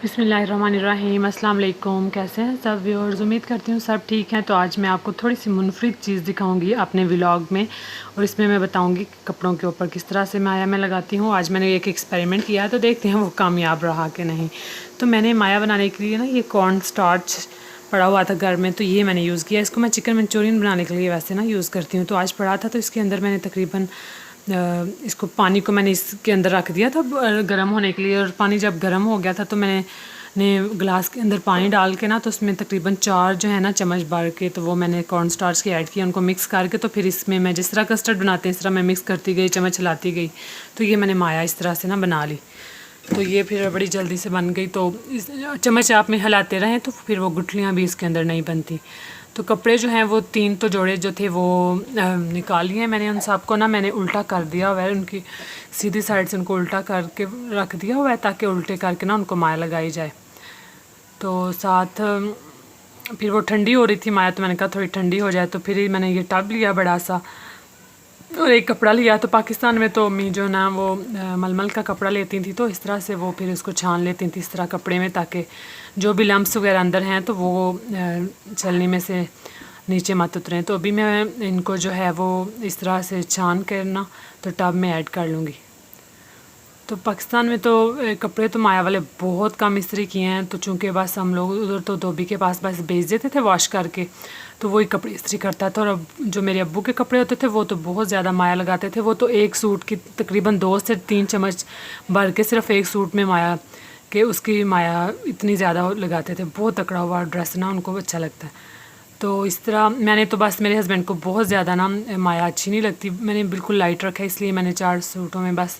बिस्मिल्लाहिर्रहमानिर्रहीम। अस्सलाम वालेकुम। कैसे हैं सब व्यूअर्स? उम्मीद करती हूँ सब ठीक हैं। तो आज मैं आपको थोड़ी सी मुनफरिद चीज़ दिखाऊंगी अपने व्लॉग में, और इसमें मैं बताऊंगी कि कपड़ों के ऊपर किस तरह से माया मैं लगाती हूँ। आज मैंने एक एक्सपेरिमेंट किया है, तो देखते हैं वो कामयाब रहा कि नहीं। तो मैंने माया बनाने के लिए ना ये कॉर्न स्टार्च पड़ा हुआ था घर में, तो ये मैंने यूज़ किया। इसको मैं चिकन मंचूरियन बनाने के लिए वैसे ना यूज़ करती हूँ। तो आज पड़ा था, तो इसके अंदर मैंने तकरीबन इसको पानी को मैंने इसके अंदर रख दिया था गर्म होने के लिए। और पानी जब गर्म हो गया था तो मैंने ग्लास के अंदर पानी डाल के ना, तो उसमें तकरीबन 4 जो है ना चम्मच भर के, तो वो मैंने कॉर्न स्टार्च के ऐड किया, उनको मिक्स करके। तो फिर इसमें मैं जिस तरह कस्टर्ड बनाते हैं इस तरह मैं मिक्स करती गई, चम्मच हिलाती गई। तो ये मैंने माया इस तरह से ना बना ली। तो ये फिर बड़ी जल्दी से बन गई। तो इस चम्मच आप में हिलाते रहें तो फिर वो गुठलियाँ भी इसके अंदर नहीं बनती। तो कपड़े जो हैं वो 3 तो जोड़े जो थे वो निकाल लिए मैंने। उन सबको ना मैंने उल्टा कर दिया हुआ है, उनकी सीधी साइड से उनको उल्टा करके रख दिया हुआ है, ताकि उल्टे करके ना उनको माया लगाई जाए। तो साथ फिर वो ठंडी हो रही थी माया, तो मैंने कहा थोड़ी ठंडी हो जाए। तो फिर मैंने ये टब लिया बड़ा सा, और एक कपड़ा लिया। तो पाकिस्तान में तो अम्मी जो ना वो मलमल का कपड़ा लेती थी, तो इस तरह से वो फिर उसको छान लेती थी इस तरह कपड़े में, ताकि जो भी लम्ब्स वगैरह अंदर हैं तो वो छलनी में से नीचे मत उतरें। तो अभी मैं इनको जो है वो इस तरह से छान कर ना तो टब में ऐड कर लूँगी। तो पाकिस्तान में तो कपड़े तो माया वाले बहुत कम इस्त्री किए हैं। तो चूँकि बस हम लोग उधर तो धोबी के पास बस भेज देते थे वॉश करके, तो वही कपड़े इस्त्री करता था। और अब जो मेरे अब्बू के कपड़े होते थे वो तो बहुत ज़्यादा माया लगाते थे। वो तो एक सूट की तकरीबन 2 से 3 चम्मच भर के सिर्फ एक सूट में माया के उसकी माया इतनी ज़्यादा लगाते थे। बहुत तकड़ा हुआ ड्रेस ना उनको अच्छा लगता है। तो इस तरह मैंने तो बस मेरे हस्बैंड को बहुत ज़्यादा ना माया अच्छी नहीं लगती, मैंने बिल्कुल लाइट रखा है, इसलिए मैंने 4 सूटों में बस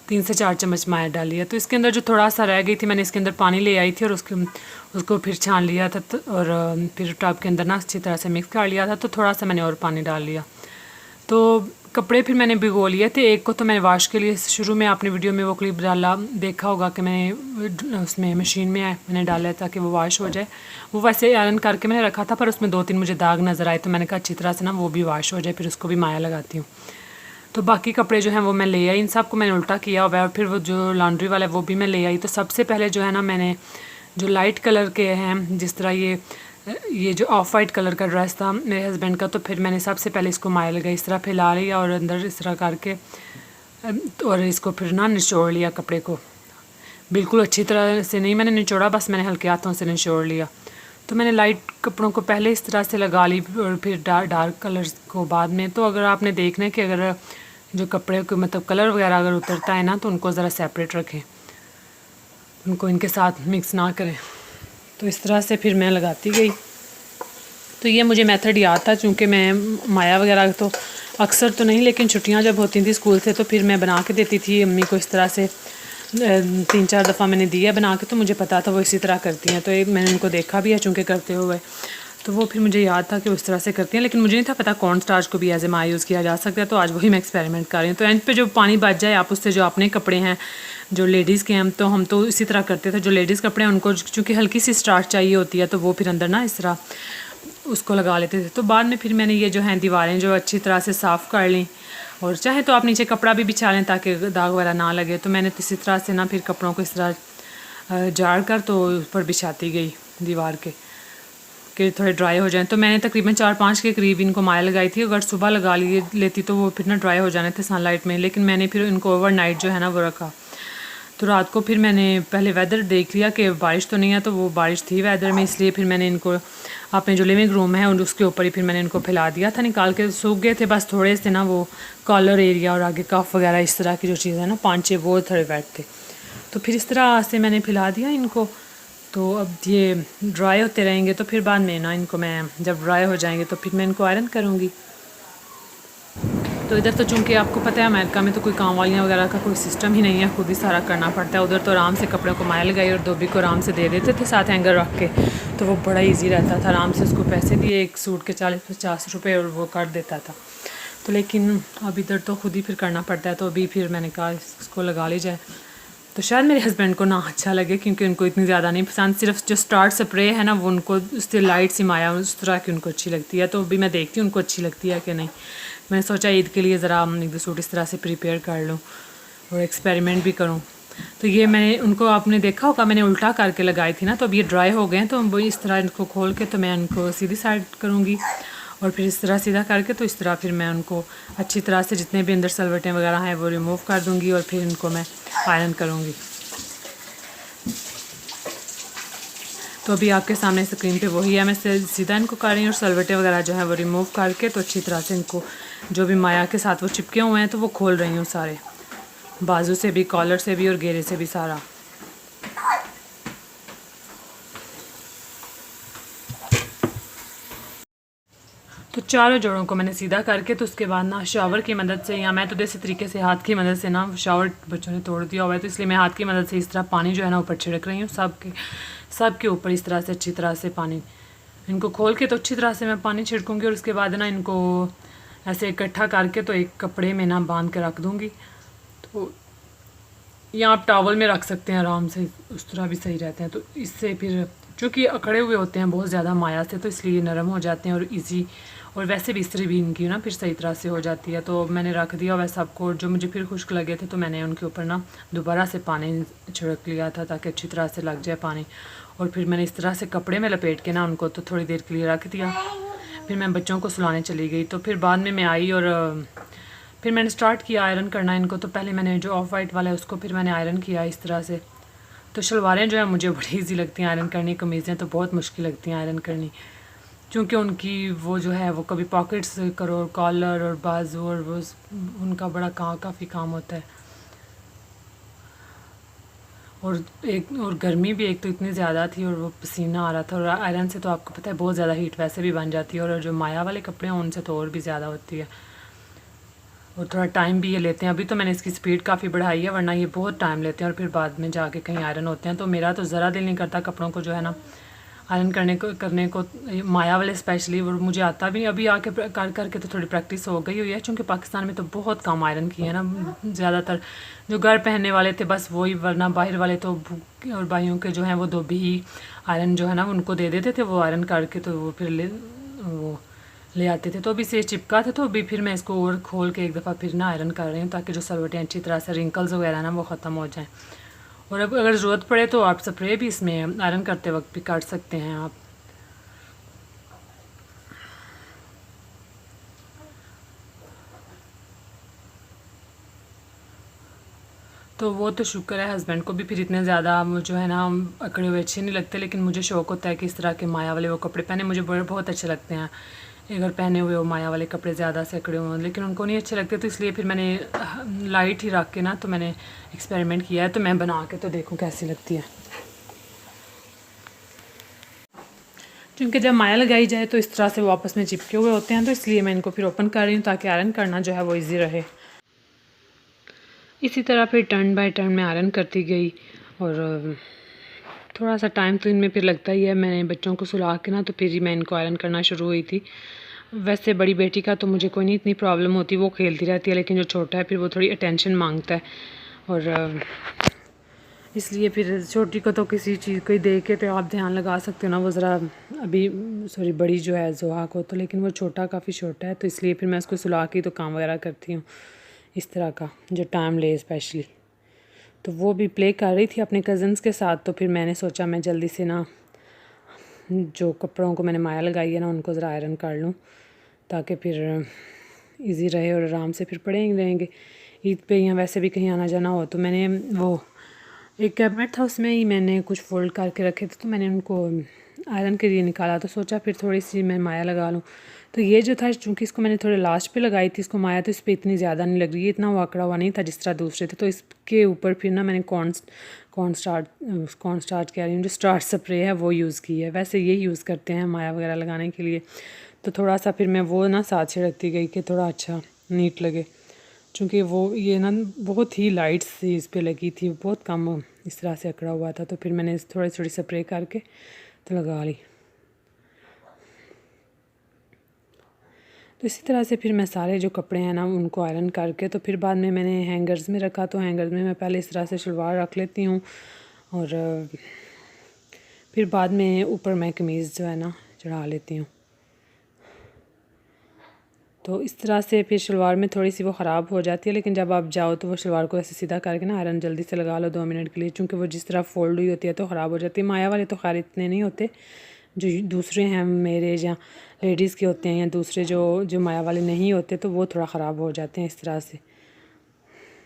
3 से 4 चम्मच माया डाली है। तो इसके अंदर जो थोड़ा सा रह गई थी मैंने इसके अंदर पानी ले आई थी और उसको फिर छान लिया था। और फिर टब के अंदर ना अच्छी तरह से मिक्स कर लिया था। तो थोड़ा सा मैंने और पानी डाल लिया। तो कपड़े फिर मैंने भिगो लिए थे। एक को तो मैंने वॉश के लिए शुरू में आपने वीडियो में वो क्लिप डाला देखा होगा कि मैंने उसमें मशीन में मैंने डाला है ताकि वो वॉश हो जाए। वो वैसे आयरन करके मैंने रखा था, पर उसमें 2-3 मुझे दाग नज़र आए, तो मैंने कहा अच्छी तरह से ना वो भी वॉश हो जाए, फिर उसको भी माया लगाती हूँ। तो बाकी कपड़े जो हैं वो मैं ले आई, इन सब को मैंने उल्टा किया हुआ है। और फिर वो जो लॉन्ड्री वाला है वो भी मैं ले आई। तो सबसे पहले जो है ना मैंने जो लाइट कलर के हैं, जिस तरह ये जो ऑफ वाइट कलर का ड्रेस था मेरे हस्बैंड का, तो फिर मैंने सबसे पहले इसको माया लगाई, इस तरह फैला लिया और अंदर इस तरह करके, और इसको फिर ना निचोड़ लिया कपड़े को। बिल्कुल अच्छी तरह से नहीं मैंने निचोड़ा, बस मैंने हल्के हाथों से निचोड़ लिया। तो मैंने लाइट कपड़ों को पहले इस तरह से लगा ली और फिर डार्क कलर्स को बाद में। तो अगर आपने देखना है कि अगर जो कपड़े को मतलब कलर वगैरह अगर उतरता है ना, तो उनको ज़रा सेपरेट रखें, उनको इनके साथ मिक्स ना करें। तो इस तरह से फिर मैं लगाती गई। तो ये मुझे मेथड याद था, चूँकि मैं माया वगैरह तो अक्सर तो नहीं, लेकिन छुट्टियां जब होती थी स्कूल से तो फिर मैं बना के देती थी अम्मी को। इस तरह से 3-4 दफ़ा मैंने दिया बना के, तो मुझे पता था वो इसी तरह करती हैं। तो एक मैंने उनको देखा भी है चूँकि करते हुए, तो वो फिर मुझे याद था कि उस तरह से करती हैं। लेकिन मुझे नहीं था पता कॉर्न स्टार्च को भी एज ए माया यूज़ किया जा सकता है। तो आज वही मैं एक्सपेरिमेंट कर रही हूँ। तो एंड पे जो पानी बच जाए आप उससे जो अपने कपड़े हैं जो लेडीज़ के हैं, तो हम तो इसी तरह करते थे। जो लेडीज़ कपड़े हैं उनको चूँकि हल्की सी स्टार्च चाहिए होती है, तो वो फिर अंदर ना इस तरह उसको लगा लेते थे। तो बाद में फिर मैंने ये जो हैं दीवारें जो अच्छी तरह से साफ़ कर ली, और चाहे तो आप नीचे कपड़ा भी बिछा लें ताकि दाग वगैरह ना लगे। तो मैंने इसी तरह से ना फिर कपड़ों को इस तरह झाड़ कर तो ऊपर बिछाती गई दीवार के थोड़े ड्राई हो जाएं। तो मैंने तकरीबन 4-5 के करीब इनको माया लगाई थी। अगर सुबह लगा लेती तो वो फिर ना ड्राई हो जाने थे सनलाइट में, लेकिन मैंने फिर इनको ओवरनाइट जो है ना वो रखा। तो रात को फिर मैंने पहले वेदर देख लिया कि बारिश तो नहीं है, तो वो बारिश थी वेदर में, इसलिए फिर मैंने इनको अपने जो लिविंग रूम है उसके ऊपर ही फिर मैंने इनको फैला दिया था। निकाल के सूख गए थे, बस थोड़े से ना वो कॉलर एरिया और आगे कफ वगैरह इस तरह की जो चीज़ है ना 5-6 वो थोड़े वेट थे। तो फिर इस तरह से मैंने फैला दिया इनको। तो अब ये ड्राई होते रहेंगे, तो फिर बाद में ना इनको मैं जब ड्राई हो जाएंगे तो फिर मैं इनको आयरन करूँगी। तो इधर तो चूँकि आपको पता है अमेरिका में तो कोई काम वालियाँ वगैरह का कोई सिस्टम ही नहीं है, खुद ही सारा करना पड़ता है। उधर तो आराम से कपड़ों को माया लगाई और धोबी को आराम से दे देते थे साथ हैंगर रख के, तो वो बड़ा इजी रहता था। आराम से उसको पैसे दिए, एक सूट के 40-50 रुपये, और वो कर देता था। तो लेकिन अब इधर तो खुद ही फिर करना पड़ता है। तो अभी फिर मैंने कहा इसको लगा ली जाए। तो शायद मेरे हस्बैंड को ना अच्छा लगे, क्योंकि उनको इतनी ज़्यादा नहीं पसंद। सिर्फ जो स्टार्ट स्प्रे है ना वो उनको उससे लाइट सी माया उस तरह की उनको अच्छी लगती है। तो अभी मैं देखती हूँ उनको अच्छी लगती है कि नहीं। मैंने सोचा ईद के लिए ज़रा 1-2 सूट इस तरह से प्रिपेयर कर लूँ और एक्सपेरिमेंट भी करूँ। तो ये मैंने उनको, आपने देखा होगा मैंने उल्टा करके लगाई थी ना, तो अब ये ड्राई हो गए हैं। तो वो इस तरह इनको खोल के तो मैं उनको सीधी साइड करूँगी और फिर इस तरह सीधा करके तो इस तरह फिर मैं उनको अच्छी तरह से जितने भी अंदर सलवटें वगैरह हैं वो रिमूव कर दूँगी और फिर इनको मैं आयरन करूँगी। तो अभी आपके सामने स्क्रीन पे वही है, मैं सीधा इनको कर रही हूँ और सलवटें वगैरह जो है वो रिमूव करके तो अच्छी तरह से इनको जो भी माया के साथ वो चिपके हुए हैं तो वो खोल रही हूँ सारे, बाजू से भी, कॉलर से भी और घेरे से भी सारा। तो चारों जोड़ों को मैंने सीधा करके तो उसके बाद ना शावर की मदद से, या मैं तो देसी तरीके से हाथ की मदद से ना, शावर बच्चों ने तोड़ दिया हुआ है तो इसलिए मैं हाथ की मदद से इस तरह पानी जो है ना ऊपर छिड़क रही हूँ सब के ऊपर इस तरह से अच्छी तरह से पानी। इनको खोल के तो अच्छी तरह से मैं पानी छिड़कूँगी और उसके बाद ना इनको ऐसे इकट्ठा करके तो एक कपड़े में ना बांध के रख दूँगी। तो या आप टॉवल में रख सकते हैं आराम से, उस तरह भी सही रहते हैं। तो इससे फिर चूँकि अकड़े हुए होते हैं बहुत ज़्यादा माया से तो इसलिए नरम हो जाते हैं और इजी, और वैसे भी इस्त्री भी इनकी ना फिर सही तरह से हो जाती है। तो मैंने रख दिया वैसे सबको, जो मुझे फिर खुश्क लगे थे तो मैंने उनके ऊपर ना दोबारा से पानी छिड़क लिया था ताकि अच्छी तरह से लग जाए पानी। और फिर मैंने इस तरह से कपड़े में लपेट के ना उनको तो थोड़ी देर के लिए रख दिया। फिर मैं बच्चों को सुलाने चली गई। तो फिर बाद में मैं आई और फिर मैंने स्टार्ट किया आयरन करना इनको। तो पहले मैंने जो ऑफ वाइट वाला है उसको फिर मैंने आयरन किया इस तरह से। तो शलवारें जो है मुझे बड़ी ईजी लगती हैं आयरन करनी, कमीज़ें तो बहुत मुश्किल लगती हैं आयरन करनी, क्योंकि उनकी वो जो है वो कभी पॉकेट्स करो और कॉलर और बाजू और वो उनका बड़ा काफ़ी काम होता है। और गर्मी भी एक तो इतनी ज़्यादा थी और वो पसीना आ रहा था, और आयरन से तो आपको पता है बहुत ज़्यादा हीट वैसे भी बन जाती है और जो माया वाले कपड़े हैं उनसे तो और भी ज़्यादा होती है और थोड़ा टाइम भी ये लेते हैं। अभी तो मैंने इसकी स्पीड काफ़ी बढ़ाई है, वरना ये बहुत टाइम लेते हैं और फिर बाद में जाके कहीं आयरन होते हैं। तो मेरा तो ज़रा दिल नहीं करता कपड़ों को जो है ना आयरन करने को माया वाले स्पेशली, और मुझे आता भी नहीं। अभी आके कर करके तो थोड़ी प्रैक्टिस हो गई हुई है, क्योंकि पाकिस्तान में तो बहुत कम आयरन किए हैं ना, ज़्यादातर जो घर पहनने वाले थे बस वही, वरना बाहर वाले तो और भाइयों के जो हैं वो धोबी ही आयरन जो है ना उनको दे देते थे, वो आयरन करके तो वो फिर ले आते थे। तो अभी से चिपका था तो अभी फिर मैं इसको और खोल के एक दफ़ा फिर ना आयरन कर रही हूँ ताकि जो सलवटें अच्छी तरह से रिंकल्स वगैरह ना वो ख़त्म हो जाएँ। और अब अगर ज़रूरत पड़े तो आप स्प्रे भी इसमें आयरन करते वक्त भी कर सकते हैं आप। तो वो तो शुक्र है हस्बैंड को भी फिर इतने ज़्यादा जो है ना अकड़े हुए अच्छे नहीं लगते, लेकिन मुझे शौक़ होता है कि इस तरह के माया वाले वो कपड़े पहने, मुझे बहुत अच्छे लगते हैं अगर पहने हुए वो माया वाले कपड़े ज़्यादा से अकड़े हुए, लेकिन उनको नहीं अच्छे लगते। तो इसलिए फिर मैंने लाइट ही रख के ना तो मैंने एक्सपेरिमेंट किया है, तो मैं बना के तो देखूँ कैसी लगती है। क्योंकि जब माया लगाई जाए तो इस तरह से वो आपस में चिपके हुए होते हैं, तो इसलिए मैं इनको फिर ओपन कर रही हूँ ताकि आयरन करना जो है वो ईजी रहे। इसी तरह फिर टर्न बाय टर्न मैं आयरन करती गई और थोड़ा सा टाइम तो इनमें फिर लगता ही है। मैंने बच्चों को सुला के ना तो फिर ही मैं इनको आयरन करना शुरू हुई थी। वैसे बड़ी बेटी का तो मुझे कोई नहीं इतनी प्रॉब्लम होती, वो खेलती रहती है, लेकिन जो छोटा है फिर वो थोड़ी अटेंशन मांगता है और इसलिए फिर छोटी को तो किसी चीज़ को ही देख के तो आप ध्यान लगा सकते हो ना, वो ज़रा अभी सॉरी बड़ी जो है जोहा को तो, लेकिन वो छोटा काफ़ी छोटा है तो इसलिए फिर मैं उसको सुला के तो काम वगैरह करती हूँ इस तरह का जो टाइम ले स्पेशली। तो वो भी प्ले कर रही थी अपने कज़न्स के साथ, तो फिर मैंने सोचा मैं जल्दी से ना जो कपड़ों को मैंने माया लगाई है ना उनको ज़रा आयरन कर लूँ ताकि फिर इजी रहे और आराम से फिर पड़े रहेंगे। ईद पे या वैसे भी कहीं आना जाना हो तो मैंने वो एक कैबिनेट था उसमें ही मैंने कुछ फोल्ड करके रखे थे, तो मैंने उनको आयरन के लिए निकाला। तो सोचा फिर थोड़ी सी मैं माया लगा लूँ। तो ये जो था चूँकि इसको मैंने थोड़े लास्ट पे लगाई थी इसको माया, तो इस पर इतनी ज़्यादा नहीं लग रही है, इतना वो आकड़ा हुआ नहीं था जिस तरह दूसरे थे। तो इसके ऊपर फिर ना मैंने कॉर्न स्टार्च कह रही हूँ, जो स्टार्च स्प्रे है वो यूज़ की है। वैसे ये यूज़ करते हैं माया वगैरह लगाने के लिए। तो थोड़ा सा फिर मैं वो ना साथ छिड़कती गई कि थोड़ा अच्छा नीट लगे, चूँकि वो ये ना बहुत ही लाइट सी इस पर लगी थी, बहुत कम इस तरह से अकड़ा हुआ था। तो फिर मैंने थोड़ी थोड़ी स्प्रे करके तो लगा ली। तो इसी तरह से फिर मैं सारे जो कपड़े हैं ना उनको आयरन करके तो फिर बाद में मैंने हैंगर्स में रखा। तो हैंगर्स में मैं पहले इस तरह से शलवार रख लेती हूँ और फिर बाद में ऊपर मैं कमीज़ जो है ना चढ़ा लेती हूँ। तो इस तरह से फिर शलवार में थोड़ी सी वो ख़राब हो जाती है, लेकिन जब आप जाओ तो वो शलवार को ऐसे सीधा करके ना आयरन जल्दी से लगा लो 2 मिनट के लिए, क्योंकि वो जिस तरह फ़ोल्ड हुई होती है तो ख़राब हो जाती है। माया वाले तो खैर इतने नहीं होते, जो दूसरे हैं मेरे या लेडीज़ के होते हैं या दूसरे जो माया वाले नहीं होते तो वो थोड़ा ख़राब हो जाते हैं इस तरह से।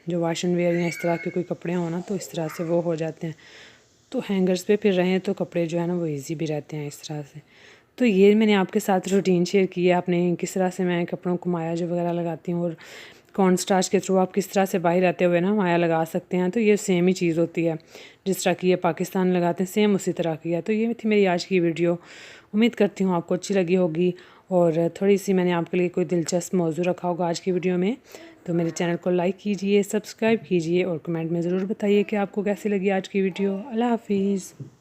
जो वाश एंड वेयर या इस तरह के कोई कपड़े हों ना तो इस तरह से वो हो जाते हैं। तो हैंगर्स पे फिर रहें तो कपड़े जो है ना वो ईज़ी भी रहते हैं इस तरह से। तो ये मैंने आपके साथ रूटीन शेयर की है, आपने किस तरह से मैं कपड़ों को माया जो वगैरह लगाती हूँ, और कॉर्न स्टार्च के थ्रू आप किस तरह से बाहर रहते हुए ना माया लगा सकते हैं। तो ये सेम ही चीज़ होती है, जिस तरह की ये पाकिस्तान लगाते हैं सेम उसी तरह की है। तो ये थी मेरी आज की वीडियो, उम्मीद करती हूँ आपको अच्छी लगी होगी और थोड़ी सी मैंने आपके लिए कोई दिलचस्प मौजू रखा होगा आज की वीडियो में। तो मेरे चैनल को लाइक कीजिए, सब्सक्राइब कीजिए और कमेंट में ज़रूर बताइए कि आपको कैसी लगी आज की वीडियो। अल्लाह हाफिज़।